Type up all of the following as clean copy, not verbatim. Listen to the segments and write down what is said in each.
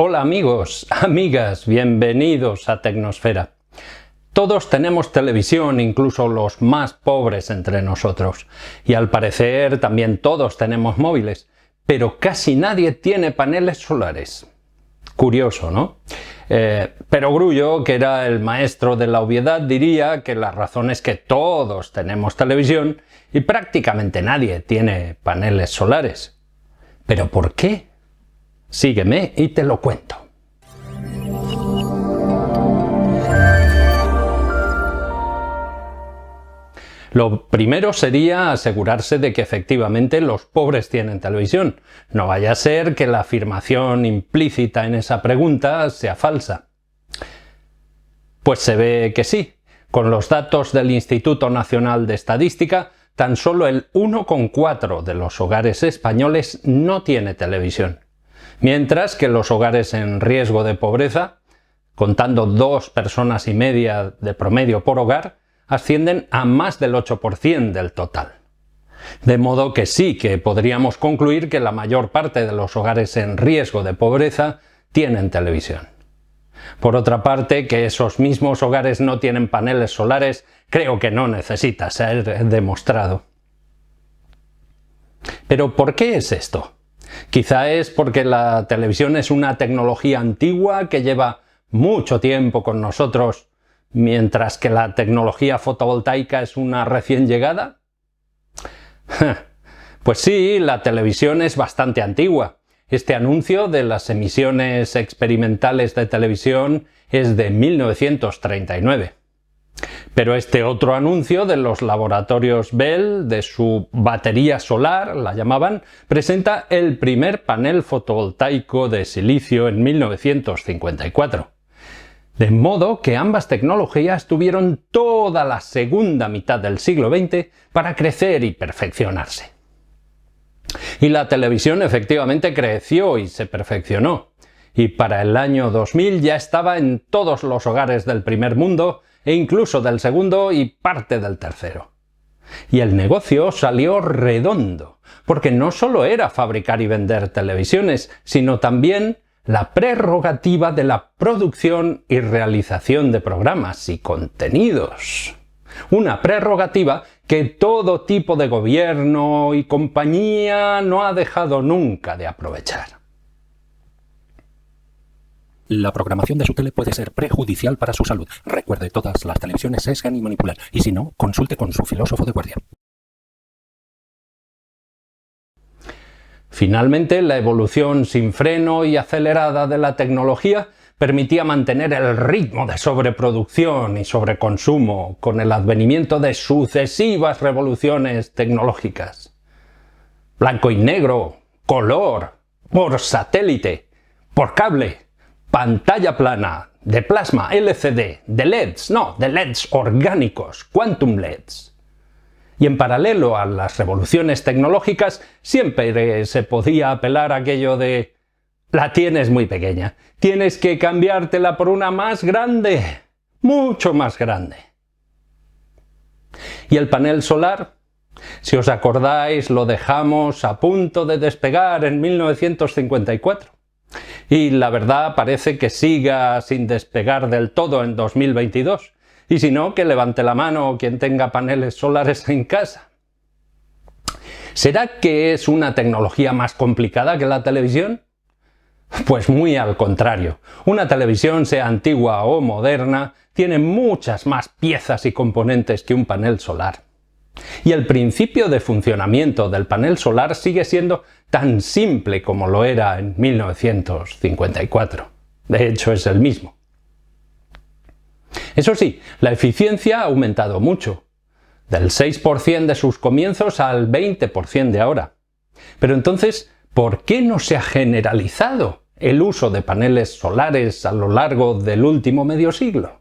Hola amigos, amigas, bienvenidos a Tecnosfera. Todos tenemos televisión, incluso los más pobres entre nosotros. Y al parecer también todos tenemos móviles, pero casi nadie tiene paneles solares. Curioso, ¿no? Pero Grullo, que era el maestro de la obviedad, diría que la razón es que todos tenemos televisión y prácticamente nadie tiene paneles solares. ¿Pero por qué? Sígueme y te lo cuento. Lo primero sería asegurarse de que efectivamente los pobres tienen televisión. No vaya a ser que la afirmación implícita en esa pregunta sea falsa. Pues se ve que sí. Con los datos del Instituto Nacional de Estadística, tan solo el 1,4 de los hogares españoles no tiene televisión. Mientras que los hogares en riesgo de pobreza, contando 2,5 personas de promedio por hogar, ascienden a más del 8% del total. De modo que sí que podríamos concluir que la mayor parte de los hogares en riesgo de pobreza tienen televisión. Por otra parte, que esos mismos hogares no tienen paneles solares, creo que no necesita ser demostrado. ¿Pero por qué es esto? Quizá es porque la televisión es una tecnología antigua que lleva mucho tiempo con nosotros, mientras que la tecnología fotovoltaica es una recién llegada. Pues sí, la televisión es bastante antigua. Este anuncio de las emisiones experimentales de televisión es de 1939. Pero este otro anuncio de los laboratorios Bell, de su batería solar, la llamaban, presenta el primer panel fotovoltaico de silicio en 1954. De modo que ambas tecnologías tuvieron toda la segunda mitad del siglo XX para crecer y perfeccionarse. Y la televisión efectivamente creció y se perfeccionó. Y para el año 2000 ya estaba en todos los hogares del primer mundo e incluso del segundo y parte del tercero. Y el negocio salió redondo, porque no solo era fabricar y vender televisiones, sino también la prerrogativa de la producción y realización de programas y contenidos. Una prerrogativa que todo tipo de gobierno y compañía no ha dejado nunca de aprovechar. La programación de su tele puede ser perjudicial para su salud. Recuerde, todas las televisiones sesgan y manipulan, y si no, consulte con su filósofo de guardia. Finalmente, la evolución sin freno y acelerada de la tecnología permitía mantener el ritmo de sobreproducción y sobreconsumo con el advenimiento de sucesivas revoluciones tecnológicas. Blanco y negro, color, por satélite, por cable, pantalla plana, de plasma, LCD, de LEDs orgánicos, quantum LEDs. Y en paralelo a las revoluciones tecnológicas siempre se podía apelar a aquello de «la tienes muy pequeña, tienes que cambiártela por una más grande, mucho más grande». ¿Y el panel solar? Si os acordáis, lo dejamos a punto de despegar en 1954. Y la verdad parece que siga sin despegar del todo en 2022. Y si no, que levante la mano quien tenga paneles solares en casa. ¿Será que es una tecnología más complicada que la televisión? Pues muy al contrario. Una televisión, sea antigua o moderna, tiene muchas más piezas y componentes que un panel solar. Y el principio de funcionamiento del panel solar sigue siendo tan simple como lo era en 1954. De hecho, es el mismo. Eso sí, la eficiencia ha aumentado mucho, del 6% de sus comienzos al 20% de ahora. Pero entonces, ¿por qué no se ha generalizado el uso de paneles solares a lo largo del último medio siglo?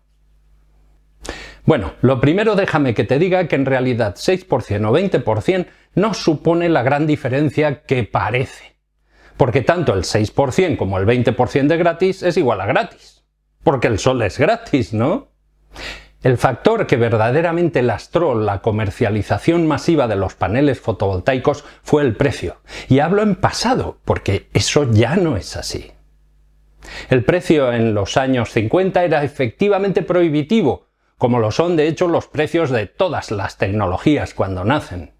Bueno, lo primero déjame que te diga que en realidad 6% o 20% no supone la gran diferencia que parece. Porque tanto el 6% como el 20% de gratis es igual a gratis. Porque el sol es gratis, ¿no? El factor que verdaderamente lastró la comercialización masiva de los paneles fotovoltaicos fue el precio. Y hablo en pasado, porque eso ya no es así. El precio en los años 50 era efectivamente prohibitivo, como lo son de hecho los precios de todas las tecnologías cuando nacen.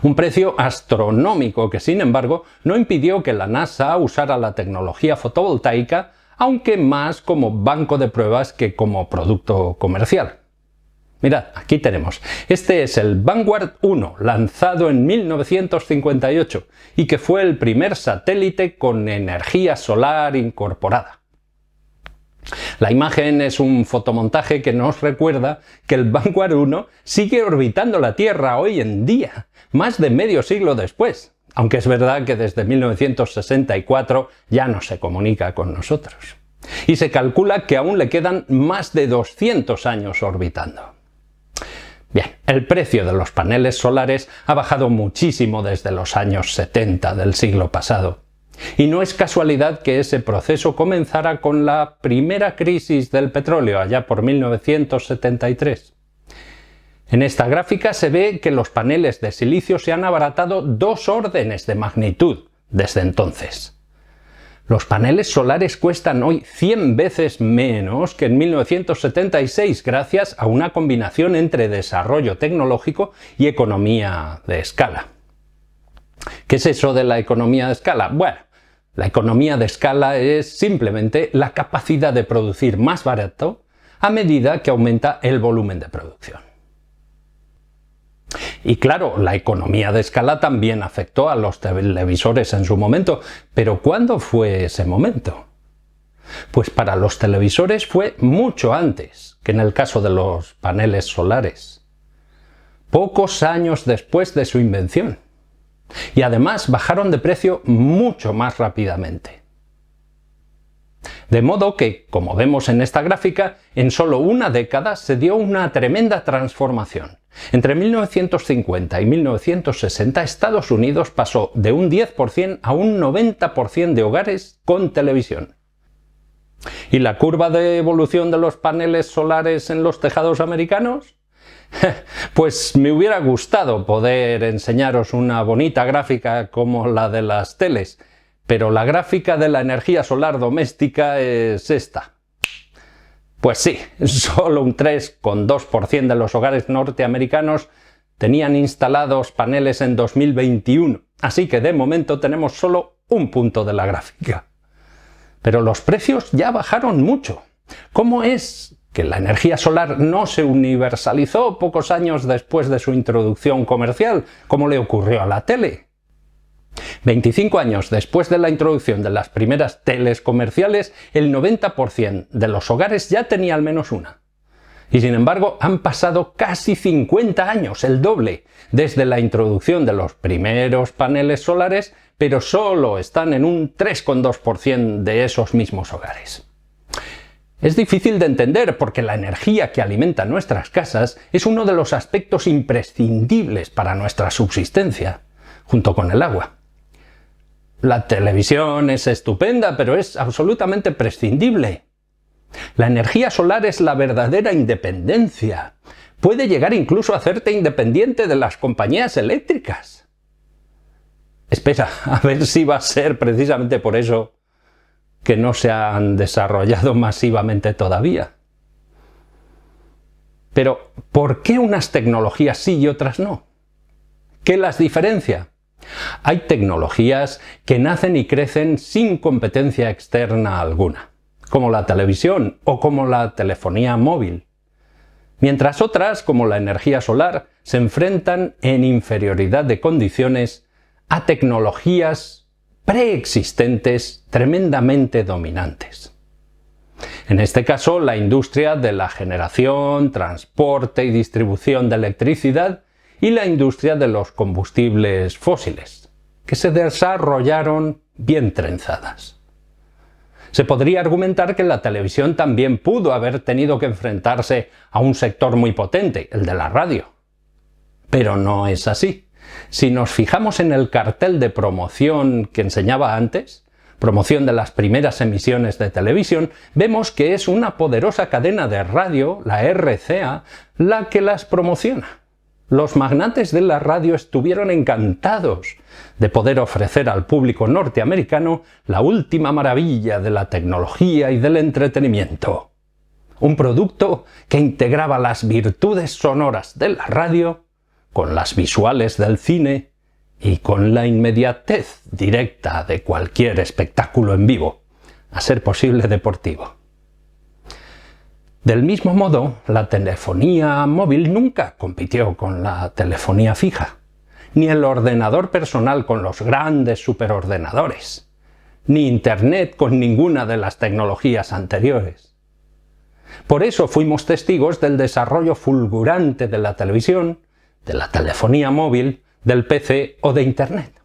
Un precio astronómico que, sin embargo, no impidió que la NASA usara la tecnología fotovoltaica, aunque más como banco de pruebas que como producto comercial. Mirad, aquí tenemos. Este es el Vanguard 1, lanzado en 1958, y que fue el primer satélite con energía solar incorporada. La imagen es un fotomontaje que nos recuerda que el Vanguard 1 sigue orbitando la Tierra hoy en día, más de medio siglo después, aunque es verdad que desde 1964 ya no se comunica con nosotros. Y se calcula que aún le quedan más de 200 años orbitando. Bien, el precio de los paneles solares ha bajado muchísimo desde los años 70 del siglo pasado. Y no es casualidad que ese proceso comenzara con la primera crisis del petróleo, allá por 1973. En esta gráfica se ve que los paneles de silicio se han abaratado 2 órdenes de magnitud desde entonces. Los paneles solares cuestan hoy 100 veces menos que en 1976 gracias a una combinación entre desarrollo tecnológico y economía de escala. ¿Qué es eso de la economía de escala? Bueno, la economía de escala es simplemente la capacidad de producir más barato a medida que aumenta el volumen de producción. Y claro, la economía de escala también afectó a los televisores en su momento, pero ¿cuándo fue ese momento? Pues para los televisores fue mucho antes que en el caso de los paneles solares. Pocos años después de su invención. Y además bajaron de precio mucho más rápidamente. De modo que, como vemos en esta gráfica, en solo una década se dio una tremenda transformación. Entre 1950 y 1960, Estados Unidos pasó de un 10% a un 90% de hogares con televisión. ¿Y la curva de evolución de los paneles solares en los tejados americanos? Pues me hubiera gustado poder enseñaros una bonita gráfica como la de las teles, pero la gráfica de la energía solar doméstica es esta. Pues sí, solo un 3,2% de los hogares norteamericanos tenían instalados paneles en 2021, así que de momento tenemos solo un punto de la gráfica. Pero los precios ya bajaron mucho. ¿Cómo es que la energía solar no se universalizó pocos años después de su introducción comercial, como le ocurrió a la tele? 25 años después de la introducción de las primeras teles comerciales, el 90% de los hogares ya tenía al menos una. Y sin embargo, han pasado casi 50 años, el doble, desde la introducción de los primeros paneles solares, pero solo están en un 3,2% de esos mismos hogares. Es difícil de entender porque la energía que alimenta nuestras casas es uno de los aspectos imprescindibles para nuestra subsistencia, junto con el agua. La televisión es estupenda, pero es absolutamente prescindible. La energía solar es la verdadera independencia. Puede llegar incluso a hacerte independiente de las compañías eléctricas. Espera, a ver si va a ser precisamente por eso que no se han desarrollado masivamente todavía. Pero, ¿por qué unas tecnologías sí y otras no? ¿Qué las diferencia? Hay tecnologías que nacen y crecen sin competencia externa alguna, como la televisión o como la telefonía móvil, mientras otras, como la energía solar, se enfrentan en inferioridad de condiciones a tecnologías preexistentes tremendamente dominantes. En este caso, la industria de la generación, transporte y distribución de electricidad y la industria de los combustibles fósiles, que se desarrollaron bien trenzadas. Se podría argumentar que la televisión también pudo haber tenido que enfrentarse a un sector muy potente, el de la radio. Pero no es así. Si nos fijamos en el cartel de promoción que enseñaba antes, promoción de las primeras emisiones de televisión, vemos que es una poderosa cadena de radio, la RCA, la que las promociona. Los magnates de la radio estuvieron encantados de poder ofrecer al público norteamericano la última maravilla de la tecnología y del entretenimiento. Un producto que integraba las virtudes sonoras de la radio con las visuales del cine y con la inmediatez directa de cualquier espectáculo en vivo, a ser posible deportivo. Del mismo modo, la telefonía móvil nunca compitió con la telefonía fija, ni el ordenador personal con los grandes superordenadores, ni Internet con ninguna de las tecnologías anteriores. Por eso fuimos testigos del desarrollo fulgurante de la televisión, de la telefonía móvil, del PC o de Internet.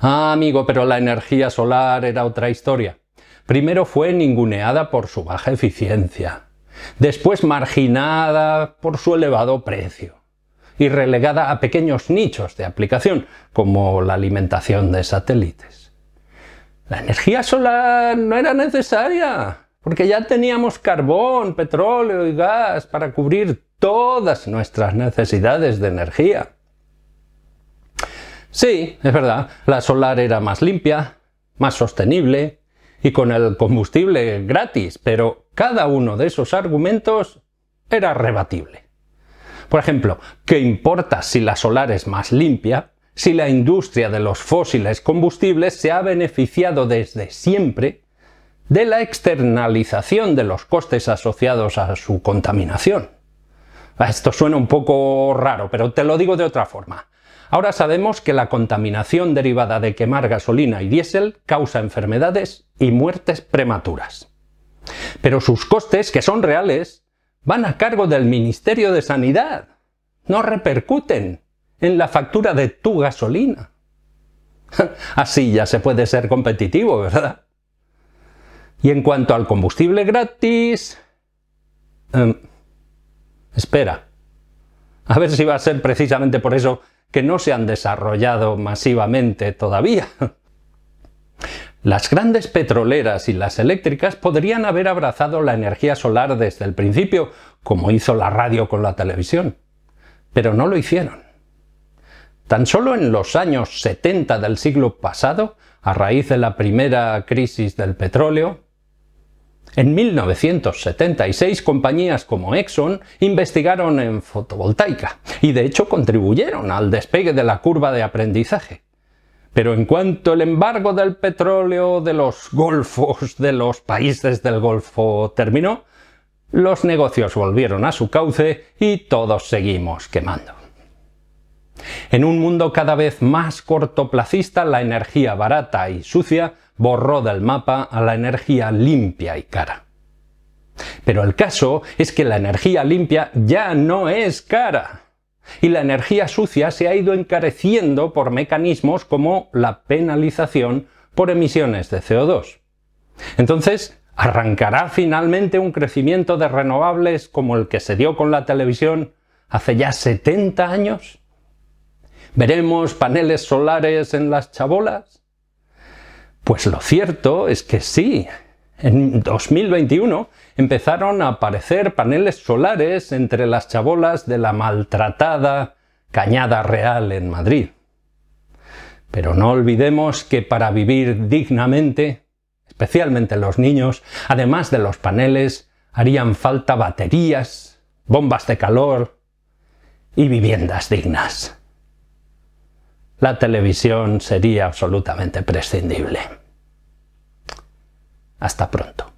Ah, amigo, pero la energía solar era otra historia. Primero fue ninguneada por su baja eficiencia, después marginada por su elevado precio y relegada a pequeños nichos de aplicación, como la alimentación de satélites. La energía solar no era necesaria, porque ya teníamos carbón, petróleo y gas para cubrir todas nuestras necesidades de energía. Sí, es verdad, la solar era más limpia, más sostenible y con el combustible gratis, pero cada uno de esos argumentos era rebatible. Por ejemplo, ¿qué importa si la solar es más limpia, si la industria de los fósiles combustibles se ha beneficiado desde siempre de la externalización de los costes asociados a su contaminación? Esto suena un poco raro, pero te lo digo de otra forma. Ahora sabemos que la contaminación derivada de quemar gasolina y diésel causa enfermedades y muertes prematuras. Pero sus costes, que son reales, van a cargo del Ministerio de Sanidad. No repercuten en la factura de tu gasolina. Así ya se puede ser competitivo, ¿verdad? Y en cuanto al combustible gratis... espera. A ver si va a ser precisamente por eso que no se han desarrollado masivamente todavía. Las grandes petroleras y las eléctricas podrían haber abrazado la energía solar desde el principio, como hizo la radio con la televisión, pero no lo hicieron. Tan solo en los años 70 del siglo pasado, a raíz de la primera crisis del petróleo, en 1976 compañías como Exxon investigaron en fotovoltaica y de hecho contribuyeron al despegue de la curva de aprendizaje. Pero en cuanto el embargo del petróleo de los golfos de los países del Golfo terminó, los negocios volvieron a su cauce y todos seguimos quemando. En un mundo cada vez más cortoplacista, la energía barata y sucia borró del mapa a la energía limpia y cara. Pero el caso es que la energía limpia ya no es cara, y la energía sucia se ha ido encareciendo por mecanismos como la penalización por emisiones de CO2. Entonces, ¿arrancará finalmente un crecimiento de renovables como el que se dio con la televisión hace ya 70 años? ¿Veremos paneles solares en las chabolas? Pues lo cierto es que sí. En 2021 empezaron a aparecer paneles solares entre las chabolas de la maltratada Cañada Real en Madrid. Pero no olvidemos que para vivir dignamente, especialmente los niños, además de los paneles, harían falta baterías, bombas de calor y viviendas dignas. La televisión sería absolutamente prescindible. Hasta pronto.